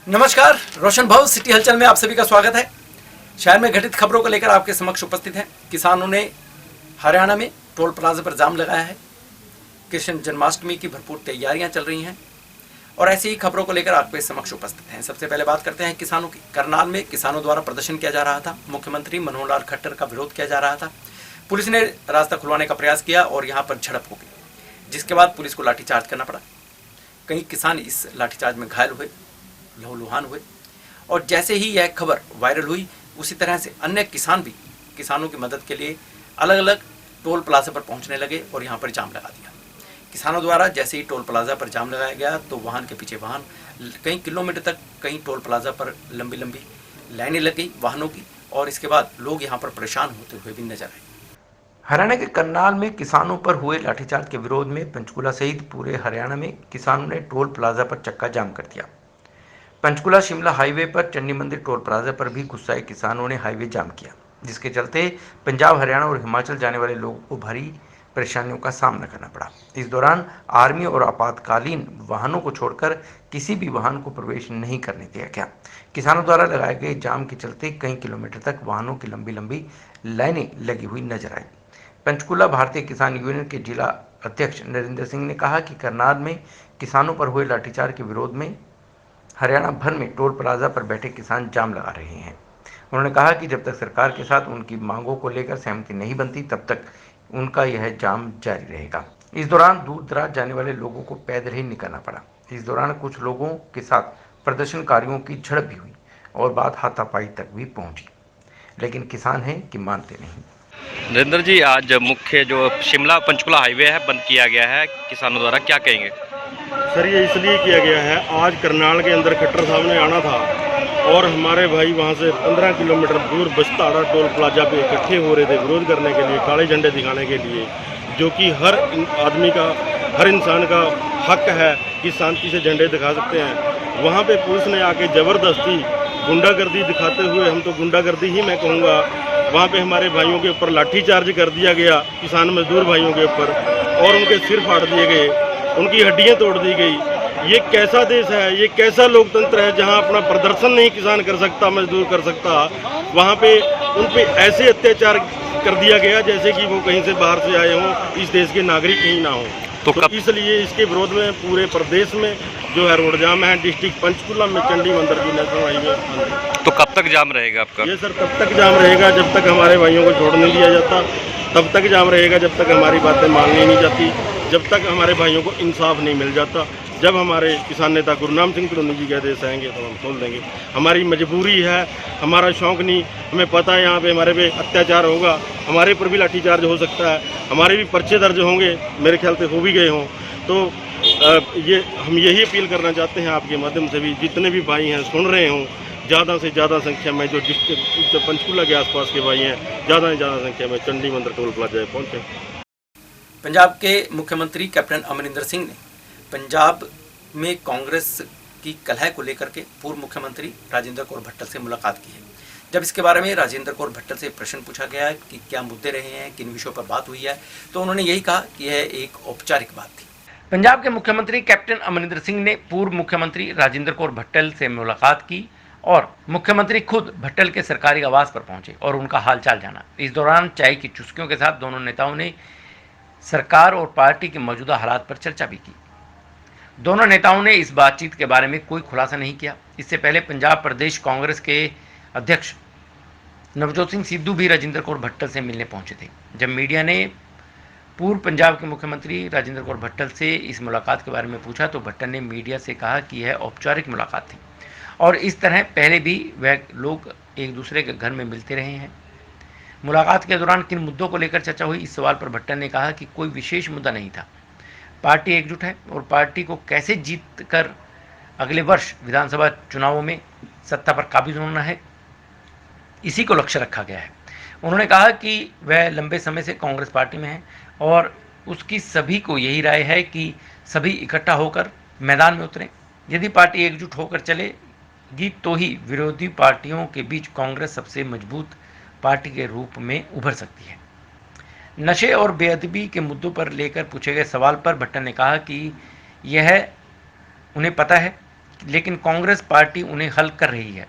नमस्कार, रोशन भाव सिटी हलचल में आप सभी का स्वागत है। शहर में घटित खबरों को लेकर आपके समक्ष उपस्थित हैं। किसानों ने हरियाणा में टोल प्लाजा पर जाम लगाया है। कृष्ण जन्माष्टमी की भरपूर तैयारियां चल रही हैं और ऐसी ही खबरों को लेकर आपके समक्ष उपस्थित हैं। सबसे पहले बात करते हैं किसानों की। करनाल में किसानों द्वारा प्रदर्शन किया जा रहा था। मुख्यमंत्री मनोहर लाल खट्टर का विरोध किया जा रहा था। पुलिस ने रास्ता खुलवाने का प्रयास किया और यहाँ पर झड़प हो गई, जिसके बाद पुलिस को लाठीचार्ज करना पड़ा। कई किसान इस लाठीचार्ज में घायल हुए, लहूलुहान हुए और जैसे ही यह खबर वायरल हुई उसी तरह से अन्य किसान भी किसानों की मदद के लिए अलग अलग टोल प्लाजा पर पहुंचने लगे और यहां पर जाम लगा दिया। किसानों द्वारा जैसे ही टोल प्लाजा पर जाम लगाया गया तो वाहन के पीछे वाहन, कई किलोमीटर तक कई टोल प्लाजा पर लंबी लंबी लाइनें लग गई वाहनों की और इसके बाद लोग यहां पर परेशान होते हुए भी नजर आए। हरियाणा के करनाल में किसानों पर हुए लाठीचार्ज के विरोध में पंचकुला सहित पूरे हरियाणा में किसानों ने टोल प्लाजा पर चक्का जाम कर दिया। पंचकुला शिमला हाईवे पर चंडी मंदिर टोल प्लाजा पर भी गुस्साए किसानों ने हाईवे जाम किया, जिसके चलते पंजाब, हरियाणा और हिमाचल जाने वाले लोगों को भारी परेशानियों का सामना करना पड़ा। इस दौरान आर्मी और आपातकालीन वाहनों को छोड़कर किसी भी वाहन को प्रवेश नहीं करने दिया गया। किसानों द्वारा लगाए गए जाम के चलते कई किलोमीटर तक वाहनों की लंबी लंबी लाइनें लगी हुई नजर आई। पंचकुला भारतीय किसान यूनियन के जिला अध्यक्ष नरेंद्र सिंह ने कहा कि करनाल में किसानों पर हुए लाठीचार्ज के विरोध में हरियाणा भर में टोल प्लाजा पर बैठे किसान जाम लगा रहे हैं। उन्होंने कहा कि जब तक सरकार के साथ उनकी मांगों को लेकर सहमति नहीं बनती तब तक उनका यह जाम जारी रहेगा। इस दौरान दूर दराज जाने वाले लोगों को पैदल ही निकलना पड़ा। इस दौरान कुछ लोगों के साथ प्रदर्शनकारियों की झड़प भी हुई और बात हाथापाई तक भी पहुंची, लेकिन किसान हैं कि मानते नहीं। नरेंद्र जी, आज मुख्य जो शिमला पंचकुला हाईवे है बंद किया गया है किसानों द्वारा, क्या कहेंगे? सर, ये इसलिए किया गया है, आज करनाल के अंदर खट्टर साहब ने आना था और हमारे भाई वहाँ से 15 किलोमीटर दूर बस्ताड़ा टोल प्लाजा पे इकट्ठे हो रहे थे विरोध करने के लिए, काले झंडे दिखाने के लिए, जो कि हर आदमी का, हर इंसान का हक है कि शांति से झंडे दिखा सकते हैं। वहाँ पे पुलिस ने आके ज़बरदस्ती गुंडागर्दी दिखाते हुए, हम तो गुंडागर्दी ही मैं कहूँगा, वहाँ पे हमारे भाइयों के ऊपर लाठीचार्ज कर दिया गया, किसान मजदूर भाइयों के ऊपर, और उनके सिर फाड़ दिए गए, उनकी हड्डियां तोड़ दी गई। ये कैसा देश है, ये कैसा लोकतंत्र है जहां अपना प्रदर्शन नहीं किसान कर सकता, मजदूर कर सकता। वहां पे उन पे ऐसे अत्याचार कर दिया गया जैसे कि वो कहीं से बाहर से आए हों, इस देश के नागरिक ही ना हो। तो इसलिए इसके विरोध में पूरे प्रदेश में जो है रोड जाम है। डिस्ट्रिक्ट पंचकुला में चंडी मंदिर की नेशनल हाईवे। तो कब तक जाम रहेगा आपका? ये सर तब तक जाम रहेगा जब तक हमारे भाइयों को छोड़ नहीं दिया जाता, तब तक जाम रहेगा जब तक हमारी बातें माननी नहीं जाती, जब तक हमारे भाइयों को इंसाफ नहीं मिल जाता। जब हमारे किसान नेता गुरनाम सिंह तलोनी जी के आदेश आएंगे तो हम खोल देंगे। हमारी मजबूरी है, हमारा शौक़ नहीं। हमें पता है यहाँ पे हमारे पे अत्याचार होगा, हमारे पर भी लाठीचार्ज हो सकता है, हमारे भी पर्चे दर्ज होंगे, मेरे ख्याल से हो भी गए हों। तो हम यही अपील करना चाहते हैं आपके माध्यम से भी, जितने भी भाई हैं सुन रहे हों, ज़्यादा से ज़्यादा संख्या में जो डिस्ट्रिक्ट पंचकुला के आसपास के भाई हैं, ज़्यादा से ज़्यादा संख्या में चंडी मंदिर टोल प्लाजा पहुँचे। पंजाब के मुख्यमंत्री कैप्टन अमरिंदर सिंह ने पंजाब में कांग्रेस की कलह को लेकर के पूर्व मुख्यमंत्री राजेंद्र कौर भट्टल से मुलाकात की है। जब इसके बारे में राजेंद्र कौर भट्टल से प्रश्न पूछा गया कि क्या मुद्दे रहे हैं, किन विषयों पर बात हुई है, तो उन्होंने यही कहा कि यह एक औपचारिक बात थी। पंजाब के मुख्यमंत्री कैप्टन अमरिंदर सिंह ने पूर्व मुख्यमंत्री राजेंद्र कौर भट्टल से मुलाकात की और मुख्यमंत्री खुद भट्टल के सरकारी आवास पर पहुंचे और उनका हालचाल जाना। इस दौरान चाय की चुस्कियों के साथ दोनों नेताओं ने सरकार और पार्टी के मौजूदा हालात पर चर्चा भी की। दोनों नेताओं ने इस बातचीत के बारे में कोई खुलासा नहीं किया। इससे पहले पंजाब प्रदेश कांग्रेस के अध्यक्ष नवजोत सिंह सिद्धू भी राजेंद्र कौर भट्टल से मिलने पहुंचे थे। जब मीडिया ने पूर्व पंजाब के मुख्यमंत्री राजेंद्र कौर भट्टल से इस मुलाकात के बारे में पूछा तो भट्टल ने मीडिया से कहा कि यह औपचारिक मुलाकात थी और इस तरह पहले भी वह लोग एक दूसरे के घर में मिलते रहे हैं। मुलाकात के दौरान किन मुद्दों को लेकर चर्चा हुई, इस सवाल पर भट्टल ने कहा कि कोई विशेष मुद्दा नहीं था। पार्टी एकजुट है और पार्टी को कैसे जीत कर अगले वर्ष विधानसभा चुनावों में सत्ता पर काबिज होना है, इसी को लक्ष्य रखा गया है। उन्होंने कहा कि वह लंबे समय से कांग्रेस पार्टी में है और उसकी सभी को यही राय है कि सभी इकट्ठा होकर मैदान में उतरें। यदि पार्टी एकजुट होकर चलेगी तो ही विरोधी पार्टियों के बीच कांग्रेस सबसे मजबूत पार्टी के रूप में उभर सकती है। नशे और बेअदबी के मुद्दों पर लेकर पूछे गए सवाल पर भट्टल ने कहा कि यह उन्हें पता है लेकिन कांग्रेस पार्टी उन्हें हल कर रही है।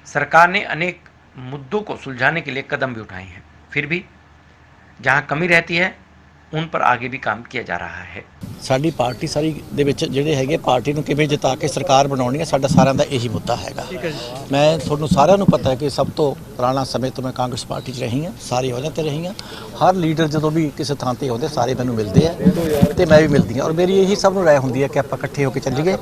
सरकार ने अनेक मुद्दों को सुलझाने के लिए कदम भी उठाए हैं, फिर भी जहां कमी रहती है उन पर आगे भी काम किया जा रहा है। ਸਾਡੀ ਪਾਰਟੀ ਸਾਰੀ ਦੇ ਵਿੱਚ ਜਿਹੜੇ ਹੈਗੇ ਪਾਰਟੀ ਨੂੰ ਕਿਵੇਂ ਜਿਤਾ ਕੇ ਸਰਕਾਰ ਬਣਾਉਣੀ ਹੈ, ਸਾਡਾ ਸਾਰਿਆਂ ਦਾ ਇਹੀ ਮੁੱਦਾ ਹੈਗਾ। ਮੈਂ ਤੁਹਾਨੂੰ ਸਾਰਿਆਂ ਨੂੰ ਪਤਾ ਹੈ ਕਿ ਸਭ ਤੋਂ ਪੁਰਾਣਾ ਸਮੇਂ ਤੋਂ ਮੈਂ ਕਾਂਗਰਸ ਪਾਰਟੀ 'ਚ ਰਹੀ ਹਾਂ, ਸਾਰੀ ਅਹੁਦਿਆਂ 'ਤੇ ਰਹੀ ਹਾਂ। ਹਰ ਲੀਡਰ ਜਦੋਂ ਵੀ ਕਿਸੇ ਥਾਂ 'ਤੇ ਆਉਂਦੇ ਸਾਰੇ ਮੈਨੂੰ ਮਿਲਦੇ ਆ ਤੇ ਮੈਂ ਵੀ ਮਿਲਦੀ ਹਾਂ, ਔਰ ਮੇਰੀ ਇਹੀ ਸਭ ਨੂੰ ਰਾਏ ਹੁੰਦੀ ਹੈ ਕਿ ਆਪਾਂ ਇਕੱਠੇ ਹੋ ਕੇ ਚੱਲੀਏ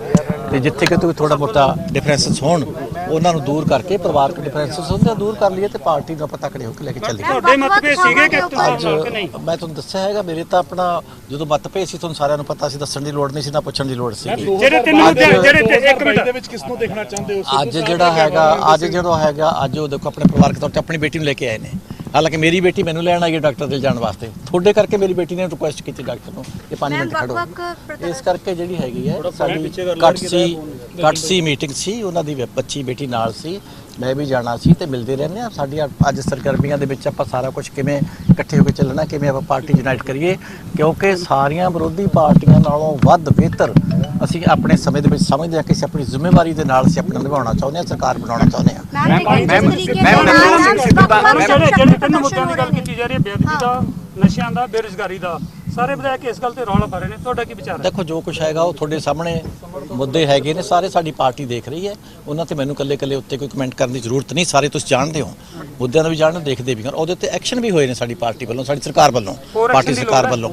ਤੇ ਜਿੱਥੇ ਕਿਤੇ ਥੋੜਾ ਬਹੁਤਾ ਡਿਫਰੈਂਸਸ ਹੋਣ ਉਹਨਾਂ ਨੂੰ ਦੂਰ ਕਰਕੇ, ਪਰਿਵਾਰਕ ਡਿਫਰੈਂਸਸ ਹੁੰਦੇ ਆ ਦੂਰ ਕਰ ਲਈਏ ਤੇ ਪਾਰਟੀ ਨੂੰ ਆਪਾਂ ਤਕੜੇ ਹੋ ਕੇ ਲੈ ਕੇ ਚੱਲੀਏ। ਤੁਹਾਡੇ ਮਤਭੇਦ ਸੀਗੇ ਕੈਪਟਨ ਸਾਹਿਬ ਨਾਲ ਕਿ ਨਹੀਂ? ਮੈਂ ਤੁਹਾਨੂੰ ਦੱਸਿਆ ਹੈਗਾ, ਮੇਰੇ ਤਾਂ ਆਪਣਾ ਜਦੋਂ ਮਤਭੇਦ ਸੀ ਤੁਹਾਨੂੰ ਸਾਰਿਆਂ ਨੂੰ ਪਤਾ ਸੀ, ਦੱਸਣ ਦੀ ਲੋੜ ਨਹੀਂ ਸੀ, ਨਾ ਪੁੱਛਣ ਦੀ ਲੋੜ ਸੀ। ਜਿਹੜੇ ਤਿੰਨ ਮੁੱਦੇ ਜਿਹੜੇ ਇੱਕ ਮਿੰਟ ਦੇ ਵਿੱਚ ਕਿਸ ਨੂੰ ਦੇਖਣਾ ਚਾਹੁੰਦੇ ਹੋ? ਅੱਜ ਜਿਹੜਾ ਹੈਗਾ ਅੱਜ ਉਹ ਦੇਖੋ ਆਪਣੇ ਪਰਿਵਾਰਕ ਤੌਰ ਤੇ ਆਪਣੀ ਬੇਟੀ ਨੂੰ ਲੈ ਕੇ ਆਏ ਨੇ। ਹਾਲਾਂਕਿ ਮੇਰੀ ਬੇਟੀ ਮੈਨੂੰ ਲੈਣ ਆਈ ਹੈ ਡਾਕਟਰ ਦੇ ਜਾਣ ਵਾਸਤੇ, ਤੁਹਾਡੇ ਕਰਕੇ ਮੇਰੀ ਬੇਟੀ ਨੇ ਰਿਕੁਐਸਟ ਕੀਤੀ ਡਾਕਟਰ ਨੂੰ ਕਿ 5 ਮਿੰਟ ਖੜੋ। ਇਸ ਕਰਕੇ ਜਿਹੜੀ ਹੈਗੀ ਹੈ ਸਾਡੀ ਘੱਟ ਸੀ ਮੀਟਿੰਗ ਸੀ, ਉਹਨਾਂ ਦੀ ਬੱਚੀ ਬੇਟੀ ਨਾਲ ਸੀ, ਮੈਂ ਵੀ ਜਾਣਾ ਸੀ ਤੇ ਮਿਲਦੇ ਰਹਿੰਦੇ ਆ। ਸਾਡੀਆਂ ਅੱਜ ਸਰਗਰਮੀਆਂ ਦੇ ਵਿੱਚ ਆਪਾਂ ਸਾਰਾ ਕੁਝ ਕਿਵੇਂ ਇਕੱਠੇ ਹੋ ਕੇ ਚੱਲਣਾ, ਕਿਵੇਂ ਆਪਾਂ ਪਾਰਟੀ ਯੂਨਾਈਟ ਕਰੀਏ, ਕਿਉਂਕਿ ਸਾਰੀਆਂ ਵਿਰੋਧੀ ਪਾਰਟੀਆਂ ਨਾਲੋਂ ਵੱਧ ਬਿਹਤਰ ਅਸੀਂ ਆਪਣੇ ਸਮੇਂ ਦੇ ਵਿੱਚ ਸਮਝਦੇ ਹਾਂ ਕਿ ਅਸੀਂ ਆਪਣੀ ਜ਼ਿੰਮੇਵਾਰੀ ਦੇ ਨਾਲ ਅਸੀਂ ਆਪਣਾ ਨਿਭਾਉਣਾ ਚਾਹੁੰਦੇ ਹਾਂ, ਸਰਕਾਰ ਬਣਾਉਣਾ ਚਾਹੁੰਦੇ ਹਾਂ। ਜਿਹੜੇ ਤਿੰਨ ਮੁੱਦਿਆਂ ਦੀ ਗੱਲ ਕੀਤੀ ਜਾ ਰਹੀ ਹੈ, ਬੇਅਦਬੀ ਦਾ, ਨਸ਼ਿਆਂ ਦਾ, ਬੇਰੁਜ਼ਗਾਰੀ ਦਾ, ਸਾਰੇ ਵਿਧਾਇਕ ਇਸ ਗੱਲ ਤੇ ਰੌਲਾ ਪਾ ਰਹੇ ਨੇ, ਤੁਹਾਡਾ ਕੀ ਵਿਚਾਰ ਹੈ? ਦੇਖੋ ਜੋ ਕੁਝ ਹੈਗਾ ਉਹ ਤੁਹਾਡੇ ਸਾਹਮਣੇ ਮੁੱਦੇ ਹੈਗੇ ਨੇ, ਸਾਰੇ ਸਾਡੀ ਪਾਰਟੀ ਦੇਖ ਰਹੀ ਹੈ, ਉਹਨਾਂ ਤੇ ਮੈਨੂੰ ਕੱਲੇ ਉੱਤੇ ਕੋਈ ਕਮੈਂਟ ਕਰਨ ਦੀ ਜ਼ਰੂਰਤ ਨਹੀਂ। ਸਾਰੇ ਤੁਸੀਂ ਜਾਣਦੇ ਹੋ, ਮੁੱਦਿਆਂ ਦਾ ਵੀ ਜਾਣਦੇ, ਦੇਖਦੇ ਵੀ ਹੋ, ਉਹਦੇ ਉੱਤੇ ਐਕਸ਼ਨ ਵੀ ਹੋਏ ਨੇ ਸਾਡੀ ਪਾਰਟੀ ਵੱਲੋਂ, ਸਾਡੀ ਸਰਕਾਰ ਵੱਲੋਂ, ਪਾਰਟੀ ਸਰਕਾਰ ਵੱਲੋਂ।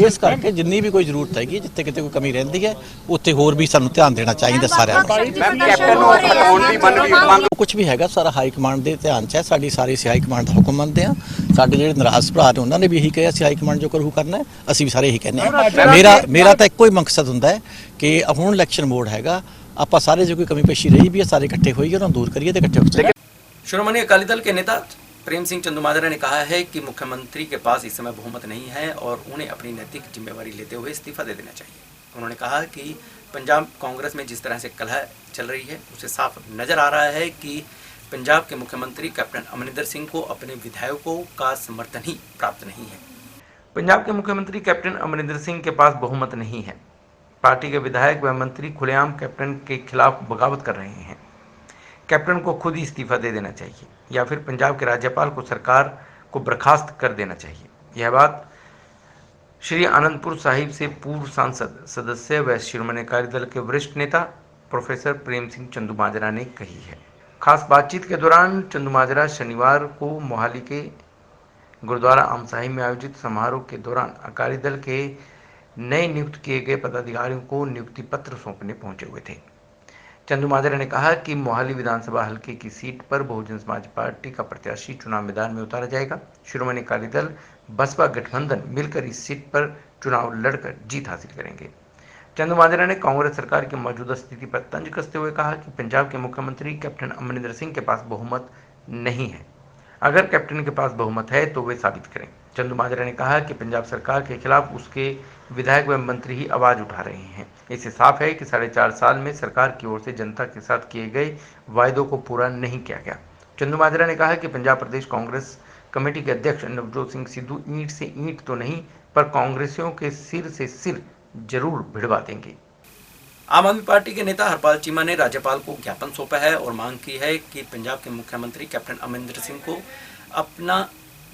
ਇਸ ਕਰਕੇ ਜਿੰਨੀ ਵੀ ਕੋਈ ਜ਼ਰੂਰਤ ਹੈਗੀ, ਜਿੱਥੇ ਕਿਤੇ ਕੋਈ ਕਮੀ ਰਹਿੰਦੀ ਹੈ, ਉੱਥੇ ਹੋਰ ਵੀ ਸਾਨੂੰ ਧਿਆਨ ਦੇਣਾ ਚਾਹੀਦਾ ਸਾਰਿਆਂ ਨੂੰ। ਕੁਝ ਵੀ ਹੈਗਾ ਸਾਰਾ ਹਾਈ ਕਮਾਂਡ ਦੇ ਧਿਆਨ 'ਚ ਹੈ, ਸਾਡੀ ਸਾਰੀ ਹਾਈ ਕਮਾਂਡ ਦਾ ਹੁਕਮ ਮੰਨਦੇ ਹਾਂ। ਸਾਡੇ ਜਿਹੜੇ ਨਾਰਾਜ਼ ਭਰਾ ਨੇ ਉਹਨਾਂ ਨੇ ਵੀ ਇਹੀ ਕਿਹਾ ਸੀ ਹਾਈ ਕਮਾਂਡ ਜੋ ਕਰੂ ਕਰਨਾ, ਅਸੀਂ ਵੀ ਸਾਰੇ ਇਹੀ ਕਹਿੰਦੇ ਹਾਂ। ਮੇਰਾ ਤਾਂ ਇੱਕੋ ਹੀ ਮਕਸਦ ਹੁੰਦਾ ਹੈ ਕਿ ਹੁਣ ਇਲੈਕਸ਼ਨ ਮੋਡ ਹੈਗਾ, ਆਪਾਂ ਸਾਰੇ ਜੋ ਕੋਈ कमी पेशी रही भी है सारे इकट्ठे होइए और दूर करिए तो इकट्ठे होकर। श्रोमणी अकाली दल के नेता प्रेम सिंह चंदूमाजरा ने कहा है कि मुख्यमंत्री के पास इस समय बहुमत नहीं है और उन्हें अपनी नैतिक जिम्मेवारी लेते हुए इस्तीफा दे देना चाहिए। उन्होंने कहा कि पंजाब कांग्रेस में जिस तरह से कलह चल रही है उसे साफ नजर आ रहा है कि पंजाब के मुख्यमंत्री कैप्टन अमरिंदर सिंह को अपने विधायकों का समर्थन ही प्राप्त नहीं है। पंजाब के मुख्यमंत्री कैप्टन अमरिंदर सिंह के पास बहुमत नहीं है। पार्टी के विधायक व मंत्री खुलेआम कैप्टन के खिलाफ बगावत कर रहे हैं। कैप्टन को खुद ही इस्तीफा दे देना चाहिए या फिर पंजाब के राज्यपाल को सरकार को बर्खास्त कर देना चाहिए। यह बात श्री आनंदपुर साहिब से पूर्व सांसद सदस्य व शिरोमणि अकाली दल के वरिष्ठ नेता प्रोफेसर प्रेम सिंह चंदूमाजरा ने कही है। खास बातचीत के दौरान चंदूमाजरा शनिवार को मोहाली के गुरुद्वारा आम साहिब में आयोजित समारोह के दौरान अकाली दल के नए नियुक्त किए गए पदाधिकारियों को नियुक्ति पत्र सौंपने पहुंचे हुए थे। चंदूमाजरा ने कहा कि मोहाली विधानसभा हल्के की सीट पर बहुजन समाज पार्टी का प्रत्याशी चुनाव मैदान में उतारा जाएगा। शिरोमणि अकाली दल बसपा गठबंधन मिलकर इस सीट पर चुनाव लड़कर जीत हासिल करेंगे। चंदूमाजरा ने कांग्रेस सरकार की मौजूदा स्थिति पर तंज कसते हुए कहा कि पंजाब के मुख्यमंत्री कैप्टन अमरिंदर सिंह के पास बहुमत नहीं है। अगर कैप्टन के पास बहुमत है तो वे साबित करें। चंदूमाजरा ने कहा कि पंजाब सरकार के खिलाफ उसके विधायक व मंत्री ही आवाज उठा रहे हैं। इससे साफ है कि 4.5 साल में सरकार की ओर से जनता के साथ किए गए वायदों को पूरा नहीं किया गया। चंदूमाजरा ने कहा कि पंजाब प्रदेश कांग्रेस कमेटी के अध्यक्ष नवजोत सिंह सिद्धू ईंट से ईंट तो नहीं पर कांग्रेसियों के सिर से सिर जरूर भिड़वा देंगे। आम आदमी पार्टी के नेता हरपाल चीमा ने राज्यपाल को ज्ञापन सौंपा है और मांग की है कि पंजाब के मुख्यमंत्री कैप्टन अमरिंदर सिंह को अपना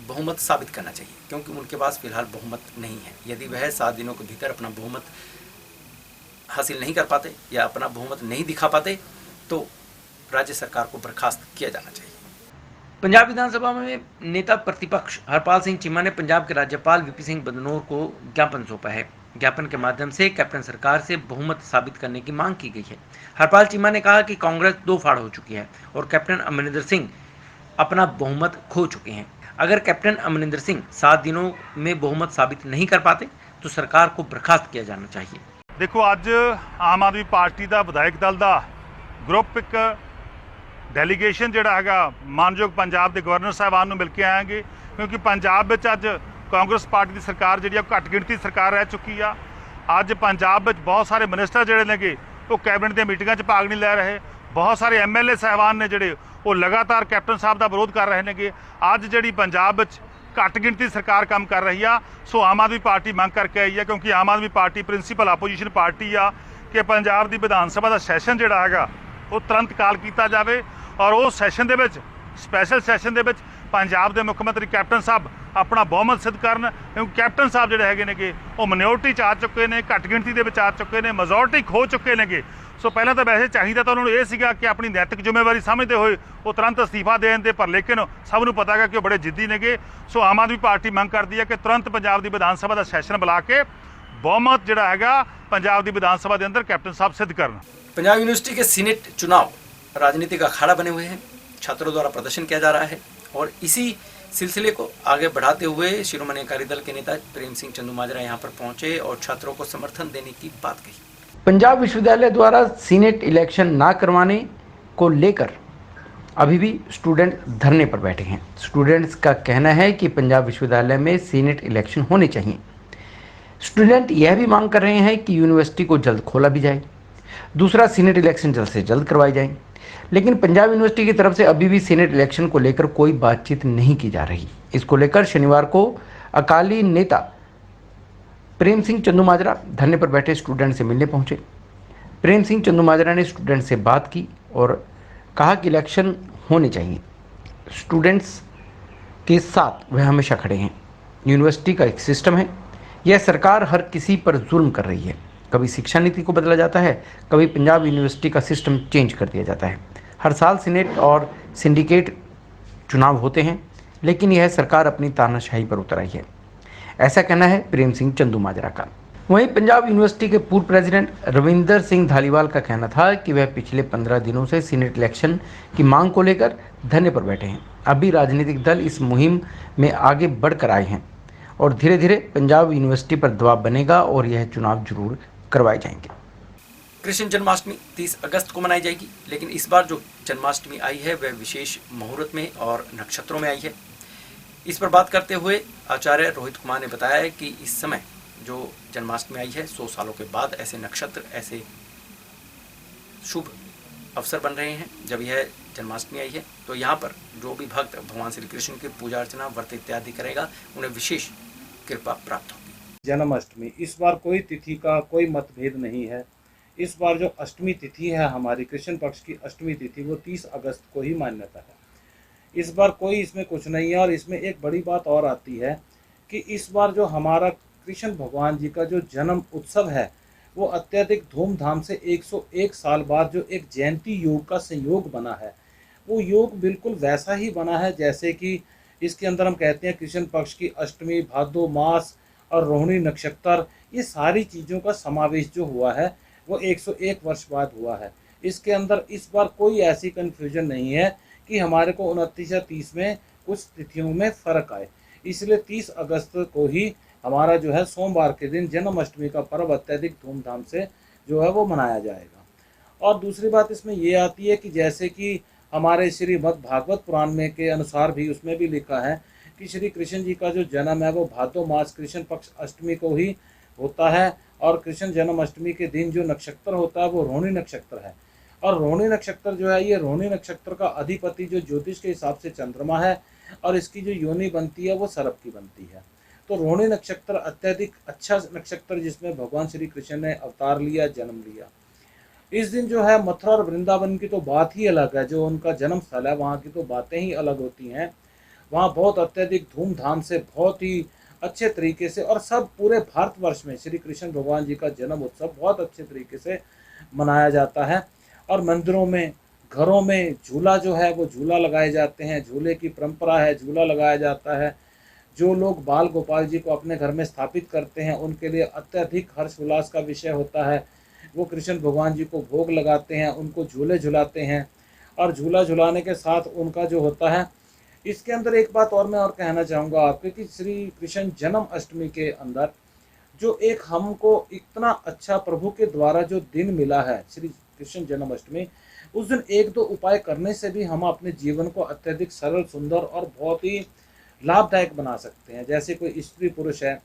बहुमत साबित करना चाहिए, क्योंकि उनके पास फिलहाल बहुमत नहीं है। यदि वह 7 दिनों के भीतर अपना बहुमत हासिल नहीं कर पाते या अपना बहुमत नहीं दिखा पाते तो राज्य सरकार को बर्खास्त किया जाना चाहिए। पंजाब विधानसभा में नेता प्रतिपक्ष हरपाल सिंह चीमा ने पंजाब के राज्यपाल वीपी सिंह बदनौर को ज्ञापन सौंपा है। ज्ञापन के माध्यम से कैप्टन सरकार से बहुमत साबित करने की मांग की गई है। हरपाल चीमा ने कहा कि कांग्रेस 2 फाड़ हो चुकी है और कैप्टन अमरिंदर सिंह अपना बहुमत खो चुके हैं। अगर कैप्टन अमरिंदर सिंह 7 दिनों में बहुमत साबित नहीं कर पाते तो सरकार को बर्खास्त किया जाना चाहिए। देखो अज आम आदमी पार्टी का विधायक दल का ग्रुप एक डेलीगेशन जिहड़ा हैगा मानयोग पंजाब के गवर्नर साहबान नूं मिल के आएंगे, क्योंकि पंजाब विच अज कांग्रेस पार्टी की सरकार जिहड़ी घट गिणती सरकार रह चुकी आ। अज पंजाब विच बहुत सारे मिनिस्टर जिहड़े नेगे वो कैबिनेट दी मीटिंगां 'च भाग नहीं लै रहे। बहुत सारे MLA साहबान ने जिहड़े वो लगातार कैप्टन साहब का विरोध कर रहे हैं। अज जिहड़ी पंजाब विच घट गिणती सरकार काम कर रही आ, सो आम आदमी पार्टी मंग करके आई है, क्योंकि आम आदमी पार्टी प्रिंसीपल अपोजिशन पार्टी आ ਕਿ ਪੰਜਾਬ ਦੀ ਵਿਧਾਨ ਸਭਾ ਦਾ ਸੈਸ਼ਨ ਜਿਹੜਾ ਹੈਗਾ ਉਹ ਤੁਰੰਤ ਕਾਲ ਕੀਤਾ ਜਾਵੇ ਔਰ ਉਸ ਸੈਸ਼ਨ ਦੇ ਵਿੱਚ ਸਪੈਸ਼ਲ ਸੈਸ਼ਨ ਦੇ ਵਿੱਚ ਪੰਜਾਬ ਦੇ ਮੁੱਖ ਮੰਤਰੀ ਕੈਪਟਨ ਸਾਹਿਬ ਆਪਣਾ ਬਹੁਮਤ ਸਿੱਧ ਕਰਨ, ਕਿਉਂਕਿ ਕੈਪਟਨ ਸਾਹਿਬ ਜਿਹੜੇ ਹੈਗੇ ਨੇਗੇ ਉਹ ਮਿਨੋਰਟੀ 'ਚ ਆ ਚੁੱਕੇ ਨੇ, ਘੱਟ ਗਿਣਤੀ ਦੇ ਵਿੱਚ ਆ ਚੁੱਕੇ ਨੇ, ਮੈਜੋਰਟੀ ਖੋ ਚੁੱਕੇ ਨੇਗੇ। ਸੋ ਪਹਿਲਾਂ ਤਾਂ ਵੈਸੇ ਚਾਹੀਦਾ ਤਾਂ ਉਹਨਾਂ ਨੂੰ ਇਹ ਸੀਗਾ ਕਿ ਆਪਣੀ ਨੈਤਿਕ ਜ਼ਿੰਮੇਵਾਰੀ ਸਮਝਦੇ ਹੋਏ ਉਹ ਤੁਰੰਤ ਅਸਤੀਫਾ ਦੇਣ ਦੇ, ਪਰ ਲੇਕਿਨ ਸਭ ਨੂੰ ਪਤਾ ਹੈਗਾ ਕਿ ਉਹ ਬੜੇ ਜਿੱਦੀ ਨੇਗੇ। ਸੋ ਆਮ ਆਦਮੀ ਪਾਰਟੀ ਮੰਗ ਕਰਦੀ ਹੈ ਕਿ ਤੁਰੰਤ ਪੰਜਾਬ ਦੀ ਵਿਧਾਨ ਸਭਾ ਦਾ ਸੈਸ਼ਨ ਬੁਲਾ ਕੇ ਬਹੁਮਤ ਜਿਹੜਾ ਹੈਗਾ ਪੰਜਾਬ ਦੀ ਵਿਧਾਨ ਸਭਾ ਦੇ ਅੰਦਰ ਕੈਪਟਨ ਸਾਹਿਬ ਸਿੱਧ ਕਰਨ। पंजाब यूनिवर्सिटी के सीनेट चुनाव राजनीतिक अखाड़ा बने हुए हैं, छात्रों द्वारा प्रदर्शन किया जा रहा है और इसी सिलसिले को आगे बढ़ाते हुए शिरोमणि अकाली दल के नेता प्रेम सिंह चंदूमाजरा यहाँ पर पहुंचे और छात्रों को समर्थन देने की बात कही। पंजाब विश्वविद्यालय द्वारा सीनेट इलेक्शन ना करवाने को लेकर अभी भी स्टूडेंट धरने पर बैठे हैं। स्टूडेंट्स का कहना है कि पंजाब विश्वविद्यालय में सीनेट इलेक्शन होने चाहिए। स्टूडेंट यह भी मांग कर रहे हैं कि यूनिवर्सिटी को जल्द खोला भी जाए, दूसरा सीनेट इलेक्शन जल्द से जल्द करवाई जाए। लेकिन पंजाब यूनिवर्सिटी की तरफ से अभी भी सीनेट इलेक्शन को लेकर कोई बातचीत नहीं की जा रही। इसको लेकर शनिवार को अकाली नेता प्रेम सिंह चंदूमाजरा धरने पर बैठे स्टूडेंट से मिलने पहुंचे। प्रेम सिंह चंदूमाजरा ने स्टूडेंट से बात की और कहा कि इलेक्शन होने चाहिए, स्टूडेंट्स के साथ वह हमेशा खड़े हैं। यूनिवर्सिटी का एक सिस्टम है, यह सरकार हर किसी पर जुल्म कर रही है। कभी शिक्षा नीति को बदला जाता है, कभी पंजाब यूनिवर्सिटी का सिस्टम चेंज कर दिया जाता है। हर साल सीनेट और सिंडिकेट चुनाव होते हैं, लेकिन यह सरकार अपनी तानाशाही पर उतर आई है, ऐसा कहना है प्रेम सिंह चंदूमाजरा का। वहीं पंजाब यूनिवर्सिटी के पूर्व प्रेसिडेंट रविंदर सिंह धालीवाल का कहना था कि वह पिछले 15 दिनों से सीनेट इलेक्शन की मांग को लेकर धरने पर बैठे हैं। अभी राजनीतिक दल इस मुहिम में आगे बढ़कर आए हैं और धीरे धीरे पंजाब यूनिवर्सिटी पर दबाव बनेगा और यह चुनाव जरूर करवाए जाएंगे। कृष्ण जन्माष्टमी 30 अगस्त को मनाई जाएगी, लेकिन इस बार जो जन्माष्टमी आई है वह विशेष मुहूर्त में और नक्षत्रों में आई है। इस पर बात करते हुए आचार्य रोहित कुमार ने बताया है कि इस समय जो जन्माष्टमी आई है 100 सालों के बाद ऐसे नक्षत्र, ऐसे शुभ अवसर बन रहे हैं जब यह जन्माष्टमी आई है। तो यहाँ पर जो भी भक्त भगवान श्री कृष्ण की पूजा अर्चना व्रत इत्यादि करेगा उन्हें विशेष कृपा प्राप्त होगी। जन्माष्टमी इस बार कोई तिथि का कोई मतभेद नहीं है। इस बार जो अष्टमी तिथि है, हमारी कृष्ण पक्ष की अष्टमी तिथि, वो 30 अगस्त को ही मान्यता है। इस बार कोई इसमें कुछ नहीं है। और इसमें एक बड़ी बात और आती है कि इस बार जो हमारा कृष्ण भगवान जी का जो जन्म उत्सव है वो अत्यधिक धूमधाम से 101 साल बाद जो एक जयंती योग का संयोग बना है, वो योग बिल्कुल वैसा ही बना है जैसे कि इसके अंदर हम कहते हैं कृष्ण पक्ष की अष्टमी, भादो मास और रोहिणी नक्षत्र, ये सारी चीज़ों का समावेश जो हुआ है वो 101 वर्ष बाद हुआ है। इसके अंदर इस बार कोई ऐसी कन्फ्यूजन नहीं है कि हमारे को 29 या 30 में कुछ तिथियों में फ़र्क आए। इसलिए 30 अगस्त को ही हमारा जो है सोमवार के दिन जन्माष्टमी का पर्व अत्यधिक धूमधाम से जो है वो मनाया जाएगा। और दूसरी बात इसमें ये आती है कि जैसे कि हमारे श्रीमद् भागवत पुराण में के अनुसार भी उसमें भी लिखा है कि श्री कृष्ण जी का जो जन्म है वो भादो मास कृष्ण पक्ष अष्टमी को ही होता है। और कृष्ण जन्माष्टमी के दिन जो नक्षत्र होता है वो रोहिणी नक्षत्र है। और रोहिणी नक्षत्र जो है, ये रोहिणी नक्षत्र का अधिपति जो ज्योतिष के हिसाब से चंद्रमा है और इसकी जो योनि बनती है वो सर्प की बनती है। तो रोहिणी नक्षत्र अत्यधिक अच्छा नक्षत्र जिसमें भगवान श्री कृष्ण ने अवतार लिया, जन्म लिया। इस दिन जो है मथुरा और वृंदावन की तो बात ही अलग है, जो उनका जन्म स्थल है वहाँ की तो बातें ही अलग होती हैं। वहाँ बहुत अत्यधिक धूमधाम से, बहुत ही अच्छे तरीके से और सब पूरे भारतवर्ष में श्री कृष्ण भगवान जी का जन्म उत्सव बहुत अच्छे तरीके से मनाया जाता है। और मंदिरों में, घरों में झूला जो है वो झूला लगाए जाते हैं, झूले की परंपरा है, झूला लगाया जाता है। जो लोग बाल गोपाल जी को अपने घर में स्थापित करते हैं उनके लिए अत्यधिक हर्ष उल्लास का विषय होता है। वो कृष्ण भगवान जी को भोग लगाते हैं, उनको झूले झुलाते हैं और झूला झुलाने के साथ उनका जो होता है। इसके अंदर एक बात और मैं और कहना चाहूँगा आपके कि श्री कृष्ण जन्म अष्टमी के अंदर जो एक हमको इतना अच्छा प्रभु के द्वारा जो दिन मिला है श्री कृष्ण जन्माष्टमी, उस दिन एक दो उपाय करने से भी हम अपने जीवन को अत्यधिक सरल, सुंदर और बहुत ही लाभदायक बना सकते हैं। जैसे कोई स्त्री पुरुष है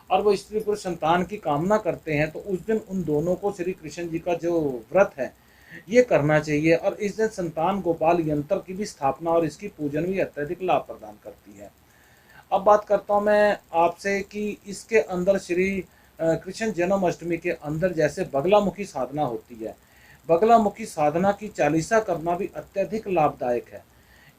और वो स्त्री पुरुष संतान की कामना करते हैं तो उस दिन उन दोनों को श्री कृष्ण जी का जो व्रत है ये करना चाहिए। और इस दिन संतान गोपाल यंत्र की भी स्थापना और इसकी पूजन भी अत्यधिक लाभ प्रदान करती है। अब बात करता हूँ मैं आपसे कि इसके अंदर श्री कृष्ण जन्माष्टमी के अंदर जैसे बगलामुखी साधना होती है, बगलामुखी साधना की चालीसा करना भी अत्यधिक लाभदायक है,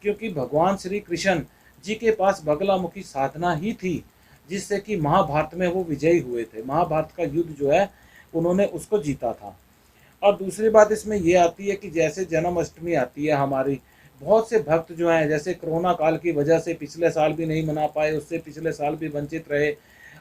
क्योंकि भगवान श्री कृष्ण जी के पास बगलामुखी साधना ही थी जिससे कि महाभारत में वो विजयी हुए थे। महाभारत का युद्ध जो है उन्होंने उसको जीता था। और दूसरी बात इसमें ये आती है कि जैसे जन्माष्टमी आती है हमारी, बहुत से भक्त जो हैं, जैसे कोरोना काल की वजह से पिछले साल भी नहीं मना पाए, उससे पिछले साल भी वंचित रहे।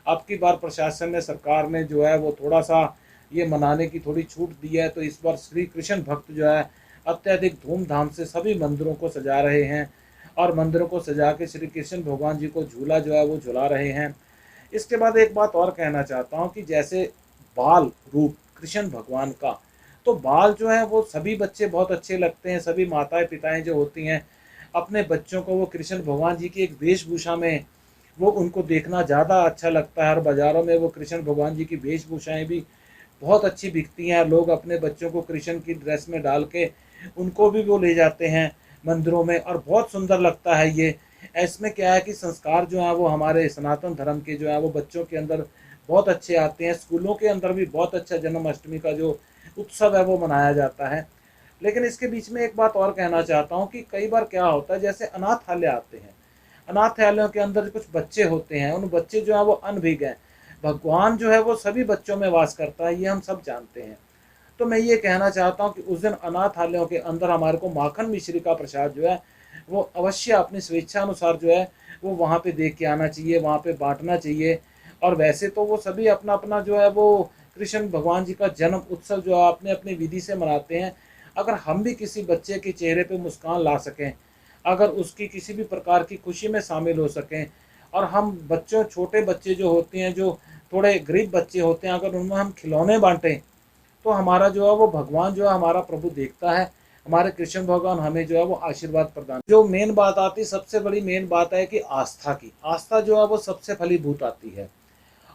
अब की बार प्रशासन ने, सरकार ने जो है वो थोड़ा सा ये मनाने की थोड़ी छूट दी है, तो इस बार श्री कृष्ण भक्त जो है अत्यधिक धूमधाम से सभी मंदिरों को सजा रहे हैं और मंदिरों को सजा के श्री कृष्ण भगवान जी को झूला जो है वो झुला रहे हैं। इसके बाद एक बात और कहना चाहता हूँ कि जैसे बाल रूप कृष्ण भगवान का, तो बाल जो है वो सभी बच्चे बहुत अच्छे लगते हैं। सभी माताएं पिताएं जो होती हैं अपने बच्चों को वो कृष्ण भगवान जी की एक वेशभूषा में वो उनको देखना ज़्यादा अच्छा लगता है। और बाज़ारों में वो कृष्ण भगवान जी की वेशभूषाएं भी बहुत अच्छी बिकती हैं। लोग अपने बच्चों को कृष्ण की ड्रेस में डाल के उनको भी वो ले जाते हैं मंदिरों में, और बहुत सुंदर लगता है ये। इसमें क्या है कि संस्कार जो है वो हमारे सनातन धर्म के जो है वो बच्चों के अंदर बहुत अच्छे आते हैं। स्कूलों के अंदर भी बहुत अच्छा जन्माष्टमी का जो उत्सव है वो मनाया जाता है। लेकिन इसके बीच में एक बात और कहना चाहता हूँ कि कई बार क्या होता है, जैसे अनाथालय आते हैं, अनाथालयों के अंदर कुछ बच्चे होते हैं, उन बच्चे जो है वो अनभिज्ञ हैं। भगवान जो है वो सभी बच्चों में वास करता है, ये हम सब जानते हैं। तो मैं ये कहना चाहता हूँ कि उस दिन अनाथालयों के अंदर हमारे को माखन मिश्री का प्रसाद जो है वो अवश्य अपनी स्वेच्छानुसार जो है वो वहाँ पे दे के आना चाहिए, वहाँ पे बांटना चाहिए। और वैसे तो वो सभी अपना अपना जो है वो कृष्ण भगवान जी का जन्म उत्सव जो है अपने अपनी विधि से मनाते हैं। अगर हम भी किसी बच्चे के चेहरे पे मुस्कान ला सकें, अगर उसकी किसी भी प्रकार की खुशी में शामिल हो सकें, और हम बच्चों, छोटे बच्चे जो होते हैं, जो थोड़े गरीब बच्चे होते हैं, अगर उनमें हम खिलौने बांटें तो हमारा जो है वो भगवान जो है हमारा प्रभु देखता है, हमारे कृष्ण भगवान हमें जो है वो आशीर्वाद प्रदान। जो मेन बात आती, सबसे बड़ी मेन बात है कि आस्था की, आस्था जो है वो सबसे फलीभूत आती है।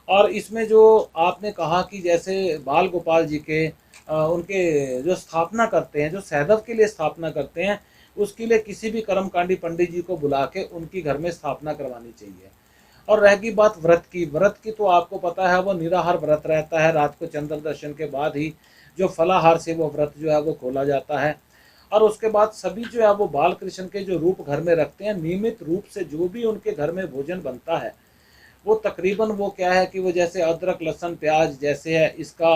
और इसमें जो आपने कहा कि जैसे बाल गोपाल जी के उनके जो स्थापना करते हैं, जो सहदेव के लिए स्थापना करते हैं, उसके लिए किसी भी कर्मकांडी पंडित जी को बुला के उनकी घर में स्थापना करवानी चाहिए। और रह गई बात व्रत की, व्रत की तो आपको पता है वो निराहार व्रत रहता है। रात को चंद्र दर्शन के बाद ही जो फलाहार से वो व्रत जो है वो खोला जाता है। और उसके बाद सभी जो है वो बाल कृष्ण के जो रूप घर में रखते हैं, नियमित रूप से जो भी उनके घर में भोजन बनता है वो तकरीबन वो क्या है कि वो जैसे अदरक लहसुन प्याज जैसे है इसका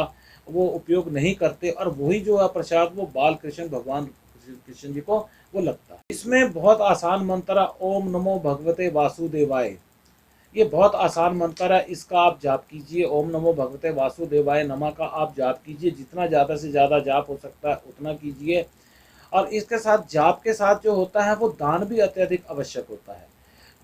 वो उपयोग नहीं करते, और वही जो है प्रसाद वो बाल कृष्ण भगवान कृष्ण जी को वो लगता है। इसमें बहुत आसान मंत्र है, ओम नमो भगवते वासुदेवाय। ये बहुत आसान मंत्र है, इसका आप जाप कीजिए। ओम नमो भगवते वासुदेवाय नमः का आप जाप कीजिए, जितना ज़्यादा से ज़्यादा जाप हो सकता है उतना कीजिए। और इसके साथ जाप के साथ जो होता है वो दान भी अत्यधिक आवश्यक होता है।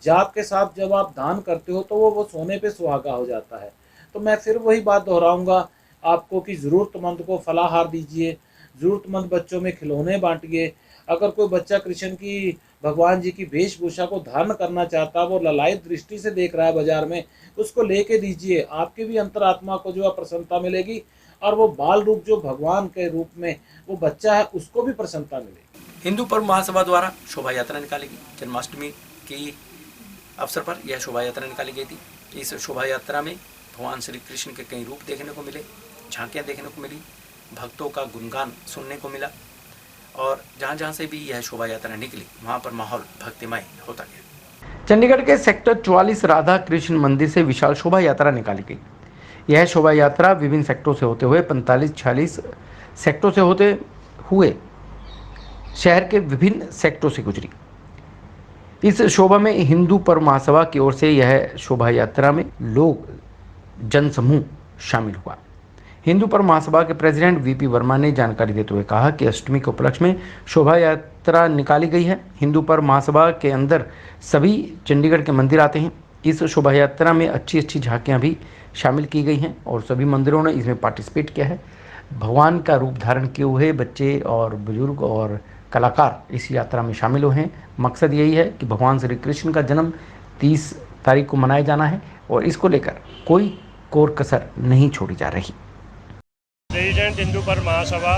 जाप के साथ जब आप दान करते हो तो वो सोने पे सुहागा हो जाता है। तो मैं फिर वही बात दोहराऊंगा आपको कि ज़रूरतमंद को फलाहार दीजिए, ज़रूरतमंद बच्चों में खिलौने बांटिए। अगर कोई बच्चा कृष्ण की, भगवान जी की वेशभूषा को धारण करना चाहता है, वो ललायत दृष्टि से देख रहा है बाजार में, उसको लेके दीजिए। आपकी भी अंतरात्मा को जो है प्रसन्नता मिलेगी, और वो बाल रूप जो भगवान के रूप में वो बच्चा है उसको भी प्रसन्नता मिलेगी। हिंदू पर्व महासभा द्वारा शोभा यात्रा निकाली गई। जन्माष्टमी की अवसर पर यह शोभा यात्रा निकाली गई थी। इस शोभा यात्रा में भगवान श्री कृष्ण के कई रूप देखने को मिले, झांकियाँ देखने को मिली, भक्तों का गुणगान सुनने को मिला, और जहाँ जहाँ से भी यह शोभा यात्रा निकली वहाँ पर माहौल भक्तिमय होता गया। चंडीगढ़ के सेक्टर 44 राधा कृष्ण मंदिर से विशाल शोभा यात्रा निकाली गई। यह शोभा यात्रा विभिन्न सेक्टरों से होते हुए 45-46 सेक्टरों से होते हुए शहर के विभिन्न सेक्टरों से गुजरी। इस शोभा में हिंदू पर्व महासभा की ओर से यह शोभा यात्रा में लोग जनसमूह शामिल हुआ। हिंदू पर्व महासभा के प्रेसिडेंट वीपी वर्मा ने जानकारी देते हुए कहा कि अष्टमी के उपलक्ष्य में शोभा यात्रा निकाली गई है। हिंदू पर्व महासभा के अंदर सभी चंडीगढ़ के मंदिर आते हैं। इस शोभा यात्रा में अच्छी अच्छी झांकियाँ भी शामिल की गई हैं और सभी मंदिरों ने इसमें पार्टिसिपेट किया है। भगवान का रूप धारण किए हुए बच्चे और बुजुर्ग और कलाकार इस यात्रा में शामिल हुए हैं। मकसद यही है कि भगवान श्री कृष्ण का जन्म 30 तारीख को मनाया जाना है और इसको लेकर कोई कोर कसर नहीं छोड़ी जा रही। प्रेसिडेंट हिंदू पर्व महासभा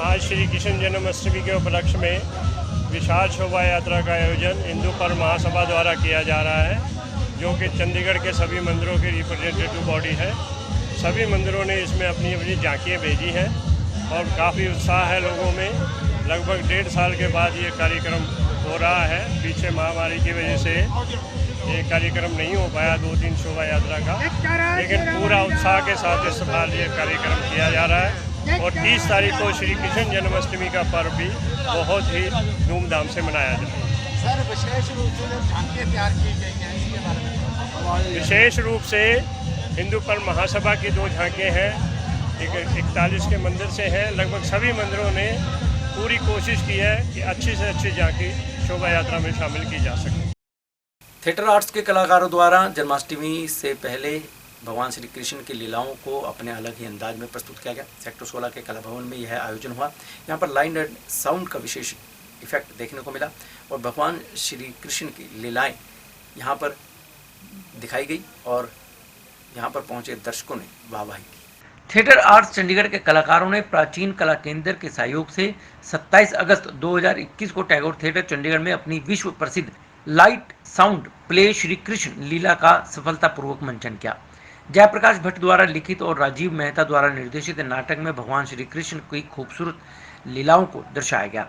आज श्री कृष्ण जन्माष्टमी के उपलक्ष्य में विशाल शोभा यात्रा का आयोजन हिंदू पर्व महासभा द्वारा किया जा रहा है, जो कि चंडीगढ़ के सभी मंदिरों की रिप्रेजेंटेटिव बॉडी है। सभी मंदिरों ने इसमें अपनी अपनी झांकियाँ भेजी हैं और काफ़ी उत्साह है लोगों में। लगभग 1.5 साल के बाद ये कार्यक्रम हो रहा है। पीछे महामारी की वजह से ये कार्यक्रम नहीं हो पाया 2-3 शोभा यात्रा का, लेकिन पूरा उत्साह के साथ इस साल ये कार्यक्रम किया जा रहा है। और 30 तारीख को श्री कृष्ण जन्माष्टमी का पर्व भी बहुत ही धूमधाम से मनाया जाएगा। सर, विशेष रूप से जो झांकियाँ तैयार की गई हैं इसके बारे में? विशेष रूप से हिंदू परम महासभा की 2 झांकियाँ हैं, एक 41 के मंदिर से हैं। लगभग सभी मंदिरों ने पूरी कोशिश की है कि अच्छी से अच्छी झांकी शोभा यात्रा में शामिल की जा सके। थिएटर आर्ट्स के कलाकारों द्वारा जन्माष्टमी से पहले भगवान श्री कृष्ण की लीलाओं को अपने अलग ही अंदाज में प्रस्तुत किया गया। सेक्टर 16 के कला भवन में यह आयोजन हुआ। यहाँ पर लाइट एंड साउंड का विशेष इफेक्ट देखने को मिला और भगवान श्री कृष्ण की लीलाएं यहाँ पर दिखाई गई और यहाँ पर पहुँचे दर्शकों ने वाहवाही की। थिएटर आर्ट्स चंडीगढ़ के कलाकारों ने प्राचीन कला केंद्र के सहयोग से 27 अगस्त 2021 को टैगोर थिएटर चंडीगढ़ में अपनी विश्व प्रसिद्ध light sound play Shri Krishna Leela का सफलतापूर्वक मंचन किया। जयप्रकाश भट्ट द्वारा लिखित और राजीव मेहता द्वारा निर्देशित नाटक में भगवान श्री कृष्ण की खूबसूरत लीलाओं को दर्शाया गया।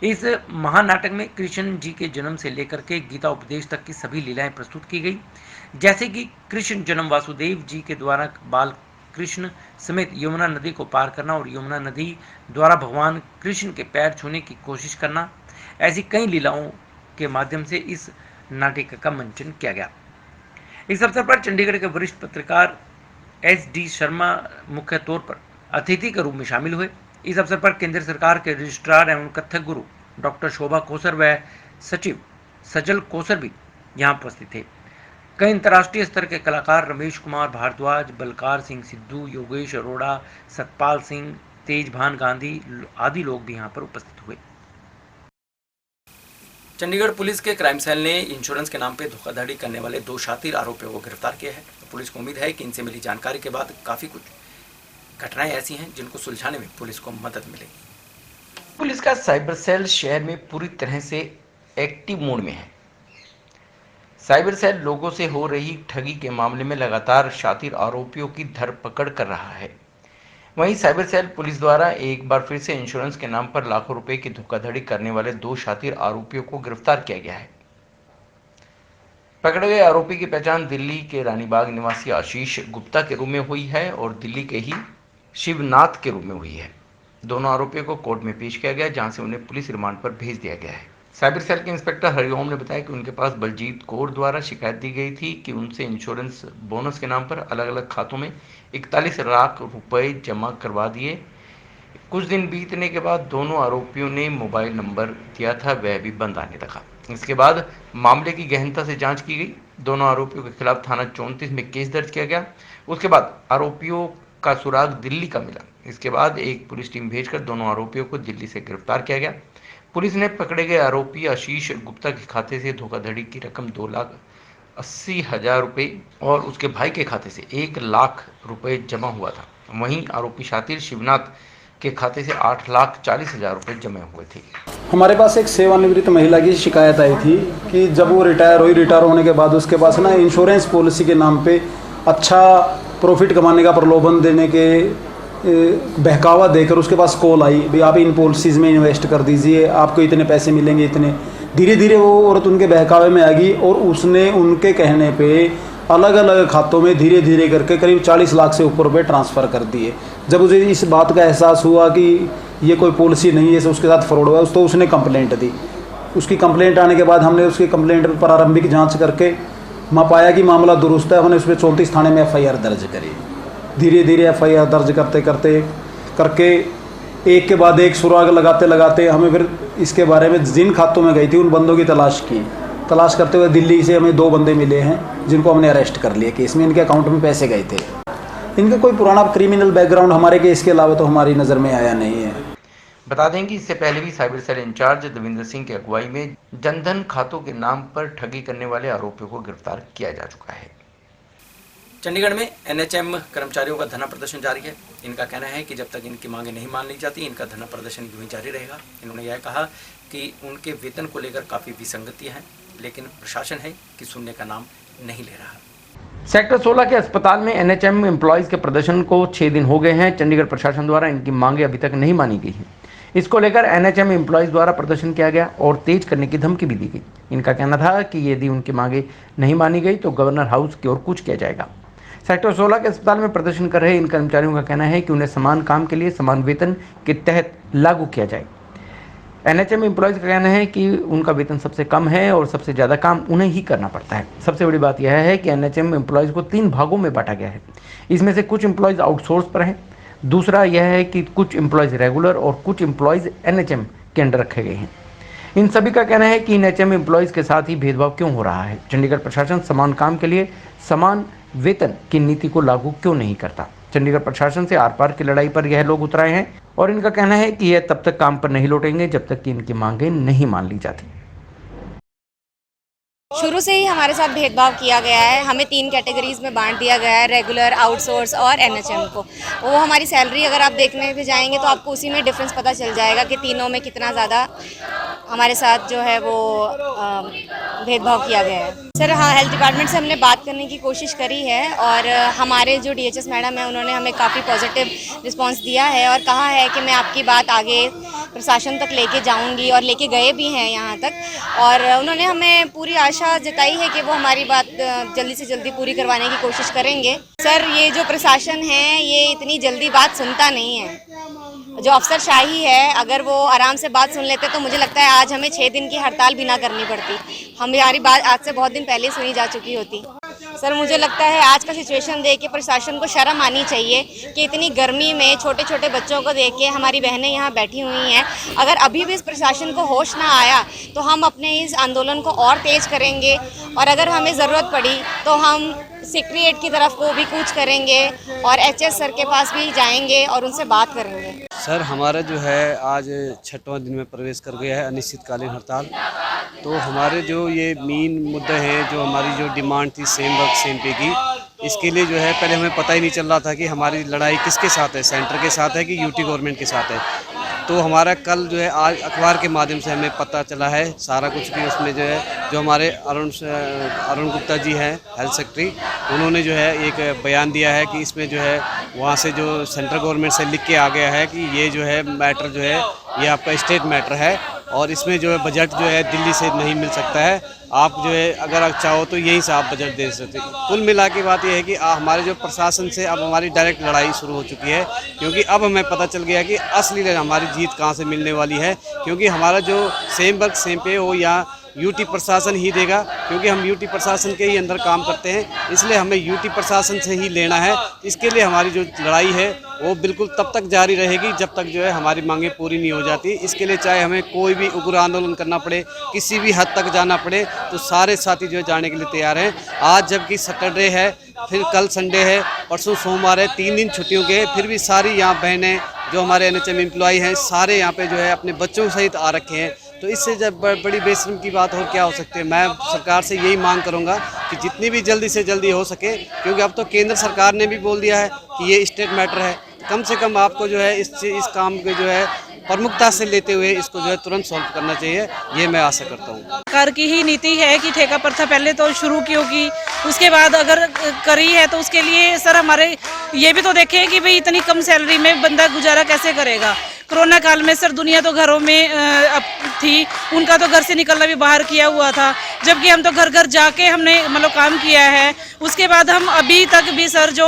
इस महानाटक में कृष्ण जी के जन्म से लेकर के गीता उपदेश तक की सभी लीलाएं प्रस्तुत की गई, जैसे कि कृष्ण जन्म वासुदेव जी के द्वारा बाल कृष्ण समेत यमुना नदी को पार करना और यमुना नदी द्वारा भगवान कृष्ण के पैर छूने की कोशिश करना। ऐसी कई लीलाओं के माध्यम से इस नाटिका का मंचन किया गया। इस अवसर पर चंडीगढ़ के वरिष्ठ पत्रकार SD शर्मा मुख्य तौर पर अतिथि के रूप में शामिल हुए। इस अवसर पर केंद्र सरकार के रजिस्ट्रार एवं कथक गुरु डॉक्टर शोभा कोसर व सचिव सजल कोसर भी यहाँ उपस्थित थे। कई अंतर्राष्ट्रीय स्तर के कलाकार रमेश कुमार भारद्वाज, बलकार सिंह सिद्धू, योगेश अरोड़ा, सतपाल सिंह, तेजभान गांधी आदि लोग भी यहाँ पर उपस्थित हुए। चंडीगढ़ पुलिस के क्राइम सेल ने इंश्योरेंस के नाम पे धोखाधड़ी करने वाले 2 शातिर आरोपियों को गिरफ्तार किया है। तो पुलिस को उम्मीद है कि इनसे मिली जानकारी के बाद काफी कुछ घटनाएं ऐसी हैं जिनको सुलझाने में पुलिस को मदद मिलेगी। पुलिस का साइबर सेल शहर में पूरी तरह से एक्टिव मोड में है। साइबर सेल लोगों से हो रही ठगी के मामले में लगातार शातिर आरोपियों की धरपकड़ कर रहा है। वहीं साइबर सेल पुलिस द्वारा एक बार फिर से इंश्योरेंस के नाम पर लाखों रुपए की धोखाधड़ी करने वाले 2 शातिर आरोपियों को गिरफ्तार किया गया है। पकड़े गए आरोपी की पहचान दिल्ली के रानीबाग निवासी आशीष गुप्ता के रूप में हुई है और दिल्ली के ही शिवनाथ के रूप में हुई है। दोनों आरोपियों को कोर्ट में पेश किया गया, जहां से उन्हें पुलिस रिमांड पर भेज दिया गया है। साइबर सेल के इंस्पेक्टर हरिओम ने बताया कि उनके पास बलजीत कौर द्वारा शिकायत दी गई थी कि उनसे इंश्योरेंस बोनस के नाम पर अलग अलग खातों में 41 लाख रुपए जमा करवा दिए। कुछ दिन बीतने के बाद दोनों आरोपियों ने मोबाइल नंबर दिया था, वह भी बंद आने लगा। इसके बाद मामले की गहनता से जांच की गई। दोनों आरोपियों के खिलाफ थाना 34 में केस दर्ज किया गया। उसके बाद आरोपियों का सुराग दिल्ली का मिला। इसके बाद एक पुलिस टीम भेजकर दोनों आरोपियों को दिल्ली से गिरफ्तार किया गया। पुलिस ने पकड़े गए आरोपी आशीष गुप्ता के खाते से धोखाधड़ी की रकम 2,80,000 रुपये और उसके भाई के खाते से 1 लाख रुपए जमा हुआ था। वहीं आरोपी शातिर शिवनाथ के खाते से 8,40,000 रुपए जमा हुए थे। हमारे पास एक सेवानिवृत्त महिला की शिकायत आई थी कि जब वो रिटायर होने के बाद उसके पास ना इंश्योरेंस पॉलिसी के नाम पे अच्छा प्रॉफिट कमाने का प्रलोभन देने के बहकावा देकर उसके पास कॉल आई, भाई आप इन पॉलिसीज़ में इन्वेस्ट कर दीजिए, आपको इतने पैसे मिलेंगे इतने। धीरे धीरे वो औरत उनके बहकावे में आ गई और उसने उनके कहने पे अलग अलग खातों में धीरे धीरे करके करीब 40 लाख से ऊपर रुपये ट्रांसफ़र कर दिए। जब उसे इस बात का एहसास हुआ कि ये कोई पॉलिसी नहीं है, उसके साथ फ्रॉड हुआ, तो उसने कंप्लेंट दी। उसकी कंप्लेंट आने के बाद हमने उसकी कंप्लेंट पर प्रारंभिक जाँच करके पाया कि मामला दुरुस्त है। हमने उस पर 34 थाने में FIR दर्ज करी। धीरे धीरे FIR दर्ज करके एक के बाद एक सुराग लगाते हमें फिर इसके बारे में जिन खातों में गई थी उन बंदों की तलाश करते हुए दिल्ली से हमें 2 बंदे मिले हैं जिनको हमने अरेस्ट कर लिया। केस में इनके अकाउंट में पैसे गए थे। इनका कोई पुराना क्रिमिनल बैकग्राउंड हमारे केस के अलावा तो हमारी नज़र में आया नहीं है। बता दें कि इससे पहले भी cyber cell in charge Devendra Singh की अगुवाई में जनधन खातों के नाम पर ठगी करने वाले आरोपियों को गिरफ्तार किया जा चुका है। चंडीगढ़ में NHM कर्मचारियों का धरना प्रदर्शन जारी है। इनका कहना है कि जब तक इनकी मांगें नहीं मान ली जाती इनका धरना प्रदर्शन यूं ही जारी रहेगा। इन्होंने यह कहा कि उनके वेतन को लेकर काफ़ी विसंगतियां हैं, लेकिन प्रशासन है कि सुनने का नाम नहीं ले रहा। सेक्टर 16 के अस्पताल में एनएचएम एम्प्लॉयज़ के प्रदर्शन को 6 दिन हो गए हैं। चंडीगढ़ प्रशासन द्वारा इनकी मांगे अभी तक नहीं मानी गई हैं। इसको लेकर एनएचएम एम्प्लॉयज़ द्वारा प्रदर्शन किया गया और तेज करने की धमकी भी दी गई। इनका कहना था कि यदि उनकी मांगे नहीं मानी गई तो गवर्नर हाउस की ओर कूच किया जाएगा। सेक्टर 16 के अस्पताल में प्रदर्शन कर रहे इन कर्मचारियों का कहना है कि उन्हें समान काम के लिए समान वेतन के तहत लागू किया जाए। एनएचएम एम्प्लॉयज़ का कहना है कि उनका वेतन सबसे कम है और सबसे ज़्यादा काम उन्हें ही करना पड़ता है। सबसे बड़ी बात यह है कि एनएचएम एम्प्लॉयज़ को 3 भागों में बांटा गया है। इसमें से कुछ एम्प्लॉयज़ आउटसोर्स पर हैं, दूसरा यह है कि कुछ एम्प्लॉयज़ रेगुलर और कुछ एम्प्लॉयज़ एनएचएम के अंडर रखे गए हैं। इन सभी का कहना है कि एनएचएम एम्प्लॉयज़ के साथ ही भेदभाव क्यों हो रहा है। चंडीगढ़ प्रशासन समान काम के लिए समान वेतन की नीति को लागू क्यों नहीं करता। चंडीगढ़ प्रशासन से आर पार की लड़ाई पर यह लोग उतर आए हैं और इनका कहना है कि यह तब तक काम पर नहीं लौटेंगे जब तक कि इनकी मांगें नहीं मान ली जाती। शुरू से ही हमारे साथ भेदभाव किया गया है। हमें 3 कैटेगरीज में बांट दिया गया है, रेगुलर, आउटसोर्स और एनएचएम को। वो हमारी सैलरी अगर आप देखने पे जाएंगे तो आपको उसी में डिफरेंस पता चल जाएगा कि तीनों में कितना ज़्यादा हमारे साथ जो है वो भेदभाव किया गया है। सर हाँ, हेल्थ डिपार्टमेंट से हमने बात करने की कोशिश करी है और हमारे जो डीएचएस मैडम है उन्होंने हमें काफ़ी पॉजिटिव रिस्पांस दिया है और कहा है कि मैं आपकी बात आगे प्रशासन तक लेके जाऊंगी और लेके गए भी हैं यहाँ तक। और उन्होंने हमें पूरी आशा जताई है कि वो हमारी बात जल्दी से जल्दी पूरी करवाने की कोशिश करेंगे। सर ये जो प्रशासन है ये इतनी जल्दी बात सुनता नहीं है। जो अफसरशाही है, अगर वो आराम से बात सुन लेते तो मुझे लगता है आज हमें 6 दिन की हड़ताल भी ना करनी पड़ती। हमारी बात आज से बहुत दिन पहले सुनी जा चुकी होती। सर मुझे लगता है आज का सिचुएशन देख के प्रशासन को शर्म आनी चाहिए कि इतनी गर्मी में छोटे छोटे बच्चों को देख के हमारी बहनें यहाँ बैठी हुई हैं। अगर अभी भी इस प्रशासन को होश ना आया तो हम अपने इस आंदोलन को और तेज करेंगे और अगर हमें ज़रूरत पड़ी तो हम सेक्रेटरीट की तरफ को भी कूच करेंगे और एचएस सर के पास भी जाएंगे और उनसे बात करेंगे। सर हमारा जो है आज 6वां दिन में प्रवेश कर गया है अनिश्चितकालीन हड़ताल। तो हमारे जो ये मेन मुद्दे हैं, जो हमारी जो डिमांड थी सेम वर्क सेम पे की, इसके लिए जो है पहले हमें पता ही नहीं चल रहा था कि हमारी लड़ाई किसके साथ है, सेंटर के साथ है कि यूटी गवर्नमेंट के साथ है। तो हमारा कल जो है आज अखबार के माध्यम से हमें पता चला है सारा कुछ भी। उसमें जो है जो हमारे अरुण गुप्ता जी हैं हेल्थ सेक्रेटरी, उन्होंने जो है एक बयान दिया है कि इसमें जो है वहाँ से जो सेंट्रल गवर्नमेंट से लिख के आ गया है कि ये जो है मैटर जो है ये आपका स्टेट मैटर है और इसमें जो है बजट जो है दिल्ली से नहीं मिल सकता है। आप जो है अगर आप चाहो तो यहीं से आप बजट दे सकते हैं। कुल मिला के बात यह है कि हमारे जो प्रशासन से अब हमारी डायरेक्ट लड़ाई शुरू हो चुकी है, क्योंकि अब हमें पता चल गया कि असली हमारी जीत कहाँ से मिलने वाली है। क्योंकि हमारा जो सेम वर्क सेम पे हो या यूटी प्रशासन ही देगा, क्योंकि हम यूटी प्रशासन के ही अंदर काम करते हैं, इसलिए हमें यूटी प्रशासन से ही लेना है। इसके लिए हमारी जो लड़ाई है वो बिल्कुल तब तक जारी रहेगी जब तक जो है हमारी मांगें पूरी नहीं हो जाती। इसके लिए चाहे हमें कोई भी उग्र आंदोलन करना पड़े, किसी भी हद तक जाना पड़े, तो सारे साथी जो है जाने के लिए तैयार हैं। आज जबकि सैटरडे है, फिर कल संडे है, परसों सोमवार है, 3 दिन छुट्टियों के, फिर भी सारी यहाँ बहनें जो हमारे एनएचएम एम्प्लॉय हैं सारे यहाँ पे जो है अपने बच्चों सहित आ रखे हैं। तो इससे जब बड़ी बेशर्म की बात और क्या हो सकती है। मैं सरकार से यही मांग करूंगा कि जितनी भी जल्दी से जल्दी हो सके, क्योंकि अब तो केंद्र सरकार ने भी बोल दिया है कि ये स्टेट मैटर है, कम से कम आपको जो है इस काम को जो है प्रमुखता से लेते हुए इसको जो है तुरंत सॉल्व करना चाहिए, ये मैं आशा करता हूँ। सरकार की ही नीति है कि ठेका प्रथा पहले तो शुरू की होगी, उसके बाद अगर करी है तो उसके लिए सर हमारे ये भी तो देखें कि भाई इतनी कम सैलरी में बंदा गुजारा कैसे करेगा। कोरोना काल में सर दुनिया तो घरों में थी, उनका तो घर से निकलना भी बाहर किया हुआ था, जबकि हम तो घर घर जाके हमने मतलब काम किया है। उसके बाद हम अभी तक भी सर जो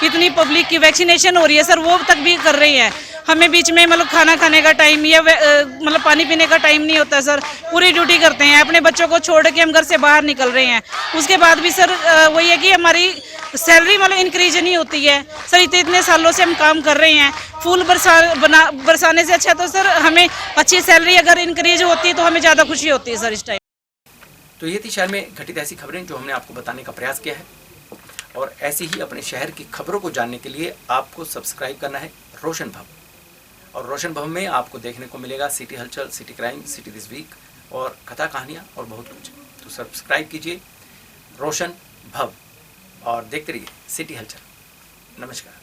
इतनी पब्लिक की वैक्सीनेशन हो रही है सर वो तक भी कर रही हैं। हमें बीच में मतलब खाना खाने का टाइम या मतलब पानी पीने का टाइम नहीं होता सर, पूरी ड्यूटी करते हैं। अपने बच्चों को छोड़ के हम घर से बाहर निकल रहे हैं। उसके बाद भी सर वही है कि हमारी सैलरी मतलब इंक्रीज नहीं होती है सर। इतने सालों से हम काम कर रहे हैं, फूल बरसाने से अच्छा तो सर हमें अच्छी सैलरी अगर इंक्रीज होती तो हमें ज़्यादा खुशी होती है सर इस टाइम। तो ये थी शहर में घटित ऐसी खबरें जो हमने आपको बताने का प्रयास किया है, और ऐसी ही अपने शहर की खबरों को जानने के लिए आपको सब्सक्राइब करना है रोशन भव। और रोशन भव में आपको देखने को मिलेगा सिटी हलचल, city crime, city this week और कथा कहानियाँ और बहुत कुछ। तो सब्सक्राइब कीजिए रोशन भव और देखते रहिए सिटी हलचल। नमस्कार।